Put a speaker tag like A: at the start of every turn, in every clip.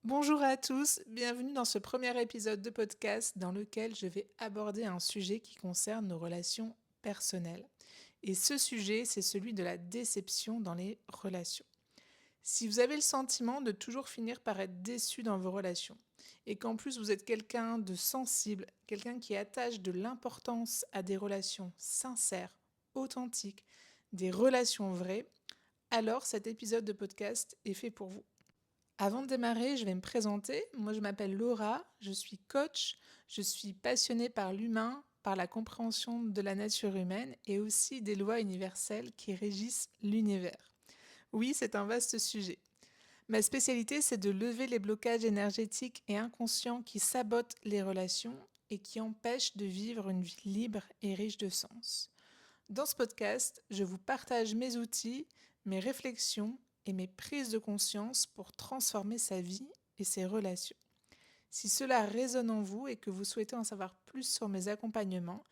A: Bonjour à tous, bienvenue dans ce premier épisode de podcast dans lequel je vais aborder un sujet qui concerne nos relations personnelles. Et ce sujet, c'est celui de la déception dans les relations. Si vous avez le sentiment de toujours finir par être déçu dans vos relations, et qu'en plus vous êtes quelqu'un de sensible, quelqu'un qui attache de l'importance à des relations sincères, authentiques, des relations vraies, alors cet épisode de podcast est fait pour vous. Avant de démarrer, je vais me présenter. Moi, je m'appelle Laura, je suis coach, je suis passionnée par l'humain, par la compréhension de la nature humaine et aussi des lois universelles qui régissent l'univers. Oui, c'est un vaste sujet. Ma spécialité, c'est de lever les blocages énergétiques et inconscients qui sabotent les relations et qui empêchent de vivre une vie libre et riche de sens. Dans ce podcast, je vous partage mes outils, mes réflexions et mes prises de conscience pour transformer sa vie et ses relations. Si cela résonne en vous et que vous souhaitez en savoir plus sur mes accompagnements,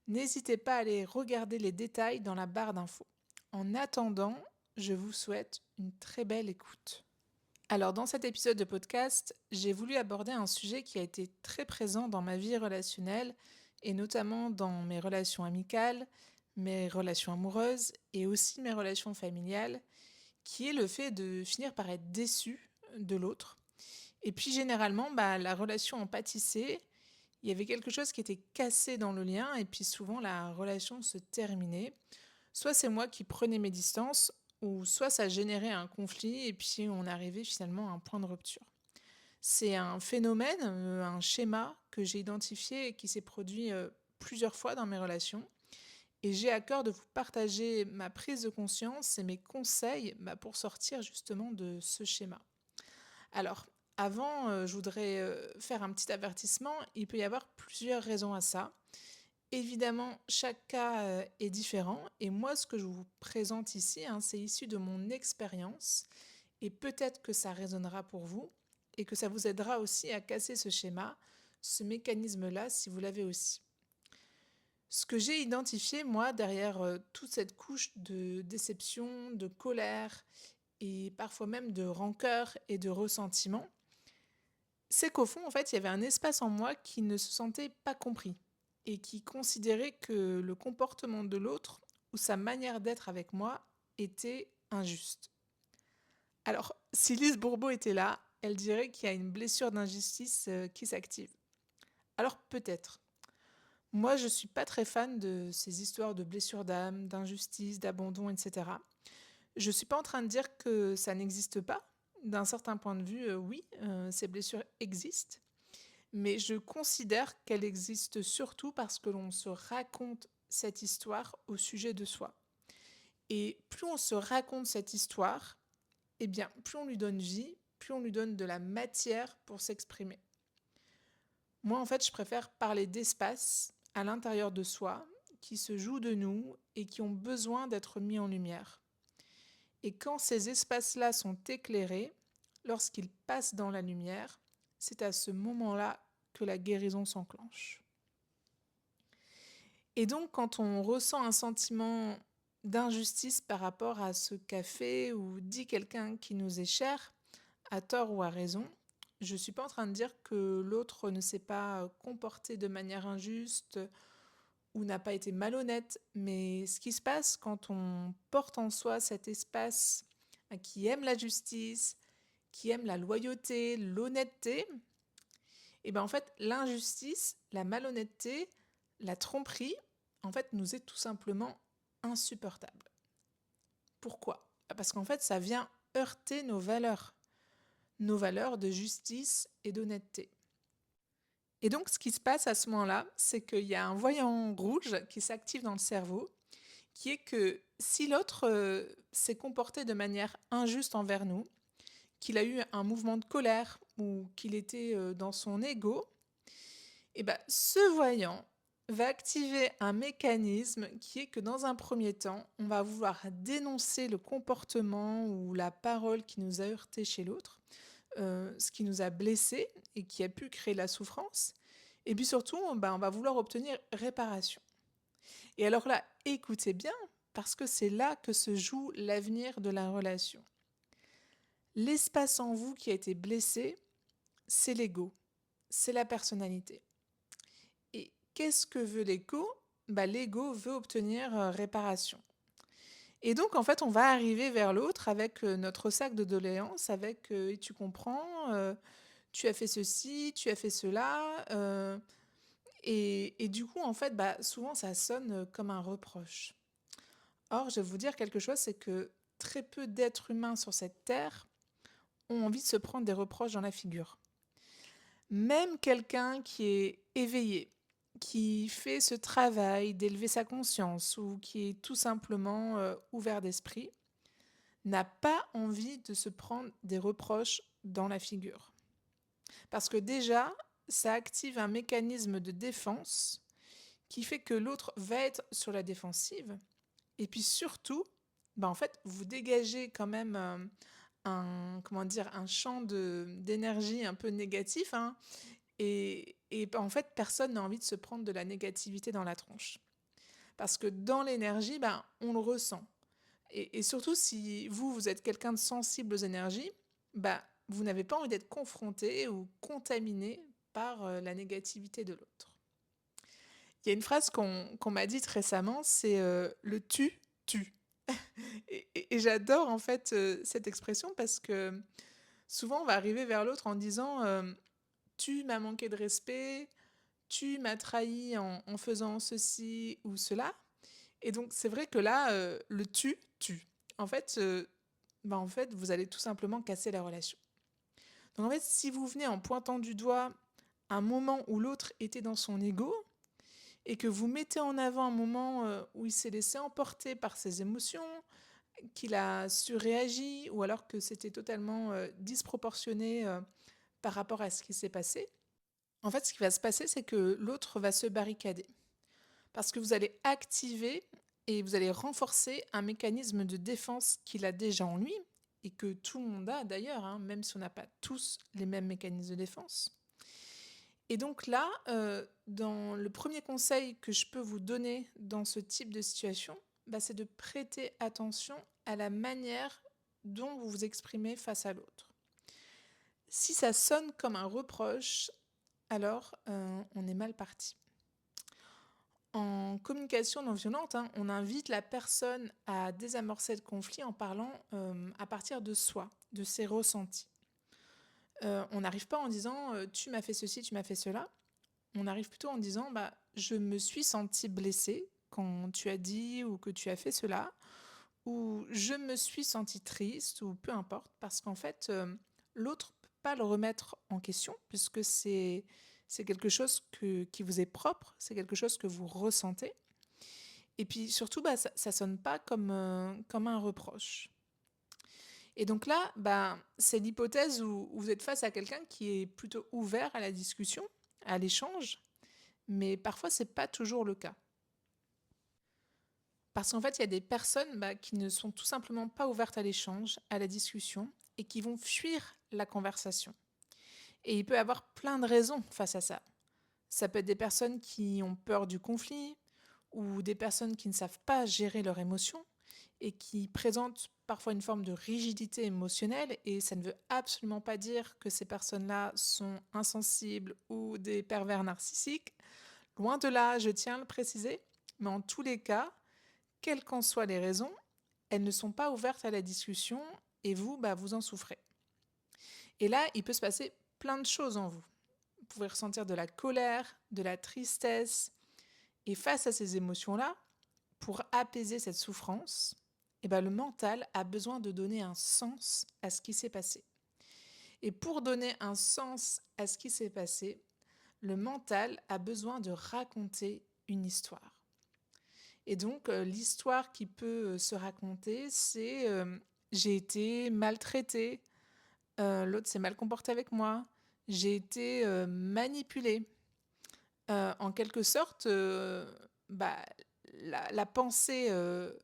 A: n'hésitez pas à aller regarder les détails dans la barre d'infos. En attendant, je vous souhaite une très belle écoute. Alors dans cet épisode de podcast, j'ai voulu aborder un sujet qui a été très présent dans ma vie relationnelle et notamment dans mes relations amicales, mes relations amoureuses et aussi mes relations familiales, qui est le fait de finir par être déçu de l'autre. Et puis généralement, la relation en pâtissait, il y avait quelque chose qui était cassé dans le lien et puis souvent la relation se terminait. Soit c'est moi qui prenais mes distances, ou soit ça générait un conflit et puis on arrivait finalement à un point de rupture. C'est un phénomène, un schéma que j'ai identifié et qui s'est produit plusieurs fois dans mes relations. Et j'ai à cœur de vous partager ma prise de conscience et mes conseils pour sortir justement de ce schéma. Alors, avant, je voudrais faire un petit avertissement. Il peut y avoir plusieurs raisons à ça. Évidemment, chaque cas est différent et moi, ce que je vous présente ici, c'est issu de mon expérience et peut-être que ça résonnera pour vous et que ça vous aidera aussi à casser ce schéma, ce mécanisme-là, si vous l'avez aussi. Ce que j'ai identifié, moi, derrière toute cette couche de déception, de colère et parfois même de rancœur et de ressentiment, c'est qu'au fond, en fait, il y avait un espace en moi qui ne se sentait pas compris et qui considérait que le comportement de l'autre ou sa manière d'être avec moi était injuste. Alors, si Lise Bourbeau était là, elle dirait qu'il y a une blessure d'injustice qui s'active. Alors peut-être. Moi, je suis pas très fan de ces histoires de blessures d'âme, d'injustice, d'abandon, etc. Je suis pas en train de dire que ça n'existe pas. D'un certain point de vue, oui, ces blessures existent. Mais je considère qu'elle existe surtout parce que l'on se raconte cette histoire au sujet de soi. Et plus on se raconte cette histoire, eh bien, plus on lui donne vie, plus on lui donne de la matière pour s'exprimer. Moi, en fait, je préfère parler d'espaces à l'intérieur de soi qui se jouent de nous et qui ont besoin d'être mis en lumière. Et quand ces espaces-là sont éclairés, lorsqu'ils passent dans la lumière, c'est à ce moment-là que la guérison s'enclenche. Et donc, quand on ressent un sentiment d'injustice par rapport à ce qu'a fait ou dit quelqu'un qui nous est cher, à tort ou à raison, je ne suis pas en train de dire que l'autre ne s'est pas comporté de manière injuste ou n'a pas été malhonnête, mais ce qui se passe quand on porte en soi cet espace qui aime la justice, qui aime la loyauté, l'honnêteté, et bien en fait l'injustice, la malhonnêteté, la tromperie, en fait nous est tout simplement insupportable. Pourquoi? Parce qu'en fait ça vient heurter nos valeurs de justice et d'honnêteté. Et donc ce qui se passe à ce moment-là, c'est qu'il y a un voyant rouge qui s'active dans le cerveau, qui est que si l'autre s'est comporté de manière injuste envers nous, qu'il a eu un mouvement de colère ou qu'il était dans son ego, et ben, ce voyant va activer un mécanisme qui est que dans un premier temps, on va vouloir dénoncer le comportement ou la parole qui nous a heurté chez l'autre, ce qui nous a blessés et qui a pu créer la souffrance. Et puis surtout, on va vouloir obtenir réparation. Et alors là, écoutez bien, parce que c'est là que se joue l'avenir de la relation. L'espace en vous qui a été blessé, c'est l'ego, c'est la personnalité. Et qu'est-ce que veut l'ego? L'ego veut obtenir réparation. Et donc, en fait, on va arriver vers l'autre avec notre sac de doléances, avec et tu comprends, tu as fait ceci, tu as fait cela. Et du coup, en fait, souvent, ça sonne comme un reproche. Or, je vais vous dire quelque chose, c'est que très peu d'êtres humains sur cette terre ont envie de se prendre des reproches dans la figure. Même quelqu'un qui est éveillé, qui fait ce travail d'élever sa conscience ou qui est tout simplement ouvert d'esprit, n'a pas envie de se prendre des reproches dans la figure. Parce que déjà, ça active un mécanisme de défense qui fait que l'autre va être sur la défensive. Et puis surtout, en fait, vous dégagez quand même un champ d'énergie un peu négatif, hein, et en fait, personne n'a envie de se prendre de la négativité dans la tronche. Parce que dans l'énergie, on le ressent. Et surtout, si vous êtes quelqu'un de sensible aux énergies, vous n'avez pas envie d'être confronté ou contaminé par la négativité de l'autre. Il y a une phrase qu'on m'a dite récemment, c'est le tu, tue. Et j'adore en fait cette expression parce que souvent on va arriver vers l'autre en disant tu m'as manqué de respect, tu m'as trahi en faisant ceci ou cela. Et donc c'est vrai que là, le tu tue. En fait, vous allez tout simplement casser la relation. Donc en fait, si vous venez en pointant du doigt un moment où l'autre était dans son ego et que vous mettez en avant un moment où il s'est laissé emporter par ses émotions, qu'il a surréagi ou alors que c'était totalement disproportionné par rapport à ce qui s'est passé, en fait, ce qui va se passer, c'est que l'autre va se barricader. Parce que vous allez activer et vous allez renforcer un mécanisme de défense qu'il a déjà en lui, et que tout le monde a d'ailleurs, hein, même si on n'a pas tous les mêmes mécanismes de défense. Et donc là, dans le premier conseil que je peux vous donner dans ce type de situation, c'est de prêter attention à la manière dont vous vous exprimez face à l'autre. Si ça sonne comme un reproche, alors on est mal parti. En communication non violente, hein, on invite la personne à désamorcer le conflit en parlant à partir de soi, de ses ressentis. On n'arrive pas en disant tu m'as fait ceci, tu m'as fait cela. On arrive plutôt en disant je me suis sentie blessée quand tu as dit ou que tu as fait cela, ou je me suis sentie triste, ou peu importe, parce qu'en fait, l'autre ne peut pas le remettre en question, puisque c'est quelque chose qui vous est propre, c'est quelque chose que vous ressentez. Et puis surtout, ça ne sonne pas comme un reproche. Et donc là, c'est l'hypothèse où vous êtes face à quelqu'un qui est plutôt ouvert à la discussion, à l'échange, mais parfois, ce n'est pas toujours le cas. Parce qu'en fait, il y a des personnes qui ne sont tout simplement pas ouvertes à l'échange, à la discussion, et qui vont fuir la conversation. Et il peut y avoir plein de raisons face à ça. Ça peut être des personnes qui ont peur du conflit, ou des personnes qui ne savent pas gérer leurs émotions, et qui présentent parfois une forme de rigidité émotionnelle, et ça ne veut absolument pas dire que ces personnes-là sont insensibles ou des pervers narcissiques. Loin de là, je tiens à le préciser, mais en tous les cas, quelles qu'en soient les raisons, elles ne sont pas ouvertes à la discussion et vous, vous en souffrez. Et là, il peut se passer plein de choses en vous. Vous pouvez ressentir de la colère, de la tristesse. Et face à ces émotions-là, pour apaiser cette souffrance, le mental a besoin de donner un sens à ce qui s'est passé. Et pour donner un sens à ce qui s'est passé, le mental a besoin de raconter une histoire. Et donc, l'histoire qui peut se raconter, c'est j'ai été maltraitée, l'autre s'est mal comporté avec moi, j'ai été manipulée. En quelque sorte, la pensée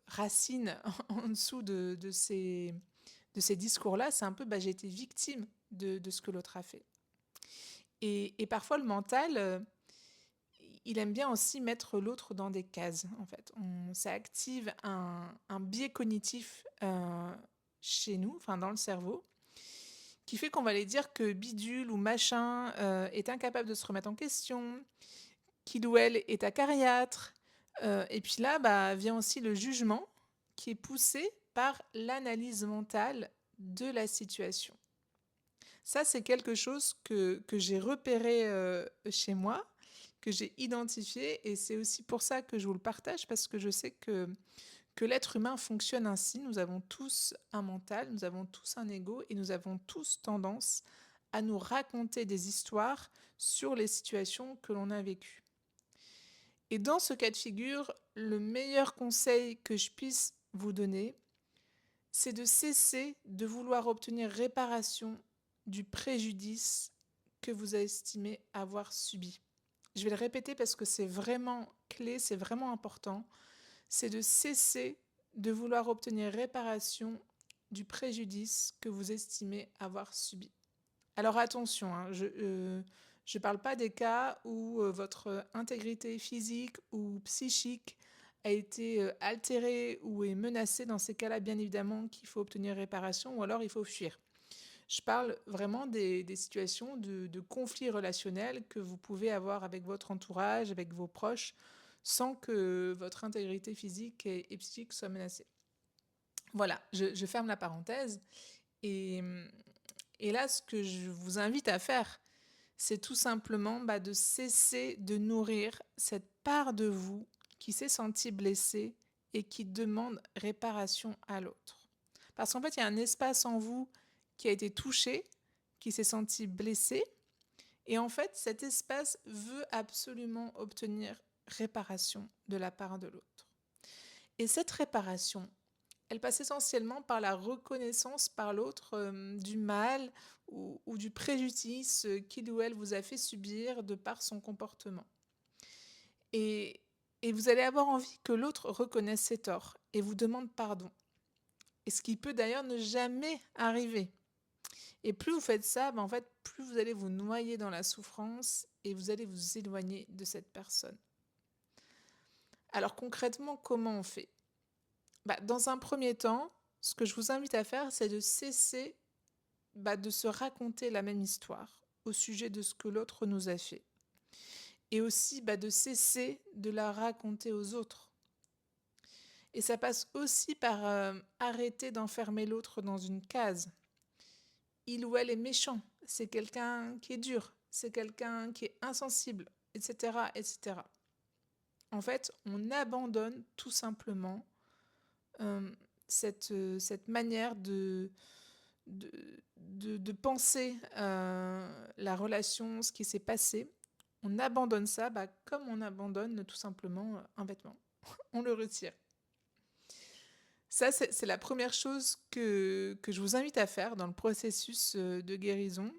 A: racine en dessous de ces discours-là, c'est un peu j'ai été victime de ce que l'autre a fait. Et parfois, le mental, il aime bien aussi mettre l'autre dans des cases, en fait. Ça active un biais cognitif chez nous, dans le cerveau, qui fait qu'on va aller dire que bidule ou machin est incapable de se remettre en question, qu'il ou elle est acariâtre. Et puis là, vient aussi le jugement qui est poussé par l'analyse mentale de la situation. Ça, c'est quelque chose que j'ai repéré chez moi, que j'ai identifié, et c'est aussi pour ça que je vous le partage, parce que je sais que l'être humain fonctionne ainsi. Nous avons tous un mental, nous avons tous un ego, et nous avons tous tendance à nous raconter des histoires sur les situations que l'on a vécues. Et dans ce cas de figure, le meilleur conseil que je puisse vous donner, c'est de cesser de vouloir obtenir réparation du préjudice que vous estimez avoir subi. Je vais le répéter parce que c'est vraiment clé, c'est vraiment important. C'est de cesser de vouloir obtenir réparation du préjudice que vous estimez avoir subi. Alors attention, hein, je ne parle pas des cas où votre intégrité physique ou psychique a été altérée ou est menacée. Dans ces cas-là, bien évidemment, qu'il faut obtenir réparation ou alors il faut fuir. Je parle vraiment des situations de conflits relationnels que vous pouvez avoir avec votre entourage, avec vos proches, sans que votre intégrité physique et psychique soit menacée. Voilà, je ferme la parenthèse. Et, et là, ce que je vous invite à faire, c'est tout simplement de cesser de nourrir cette part de vous qui s'est sentie blessée et qui demande réparation à l'autre. Parce qu'en fait, il y a un espace en vous qui a été touché, qui s'est senti blessé, et en fait, cet espace veut absolument obtenir réparation de la part de l'autre. Et cette réparation, elle passe essentiellement par la reconnaissance par l'autre du mal ou du préjudice qu'il ou elle vous a fait subir de par son comportement. Et, et vous allez avoir envie que l'autre reconnaisse ses torts et vous demande pardon. Et ce qui peut d'ailleurs ne jamais arriver. Et plus vous faites ça, en fait, plus vous allez vous noyer dans la souffrance et vous allez vous éloigner de cette personne. Alors concrètement, comment on fait ? Dans un premier temps, ce que je vous invite à faire, c'est de cesser de se raconter la même histoire au sujet de ce que l'autre nous a fait. Et aussi de cesser de la raconter aux autres. Et ça passe aussi par arrêter d'enfermer l'autre dans une case. Il ou elle est méchant, c'est quelqu'un qui est dur, c'est quelqu'un qui est insensible, etc., etc. En fait, on abandonne tout simplement cette manière de penser la relation, ce qui s'est passé. On abandonne ça comme on abandonne tout simplement un vêtement. On le retire. Ça, c'est la première chose que je vous invite à faire dans le processus de guérison.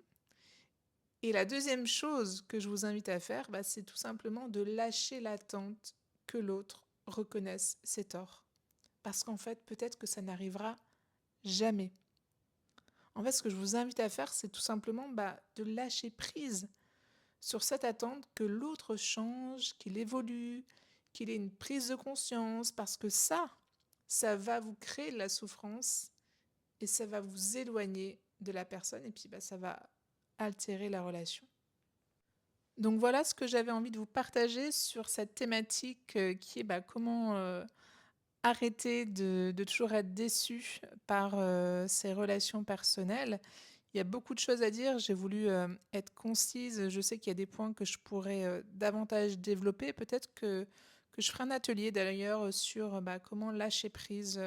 A: Et la deuxième chose que je vous invite à faire, c'est tout simplement de lâcher l'attente que l'autre reconnaisse ses torts. Parce qu'en fait, peut-être que ça n'arrivera jamais. En fait, ce que je vous invite à faire, c'est tout simplement de lâcher prise sur cette attente que l'autre change, qu'il évolue, qu'il ait une prise de conscience, parce que ça va vous créer de la souffrance et ça va vous éloigner de la personne et puis ça va altérer la relation. Donc voilà ce que j'avais envie de vous partager sur cette thématique qui est comment arrêter de toujours être déçu par ses relations personnelles. Il y a beaucoup de choses à dire, j'ai voulu être concise, je sais qu'il y a des points que je pourrais davantage développer, peut-être que je ferai un atelier d'ailleurs sur comment lâcher prise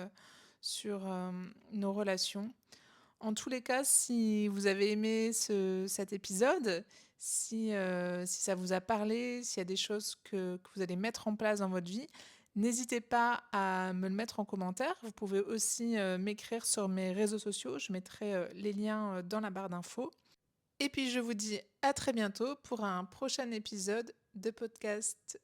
A: sur nos relations. En tous les cas, si vous avez aimé cet épisode, si ça vous a parlé, s'il y a des choses que vous allez mettre en place dans votre vie, n'hésitez pas à me le mettre en commentaire. Vous pouvez aussi m'écrire sur mes réseaux sociaux. Je mettrai les liens dans la barre d'infos. Et puis je vous dis à très bientôt pour un prochain épisode de podcast.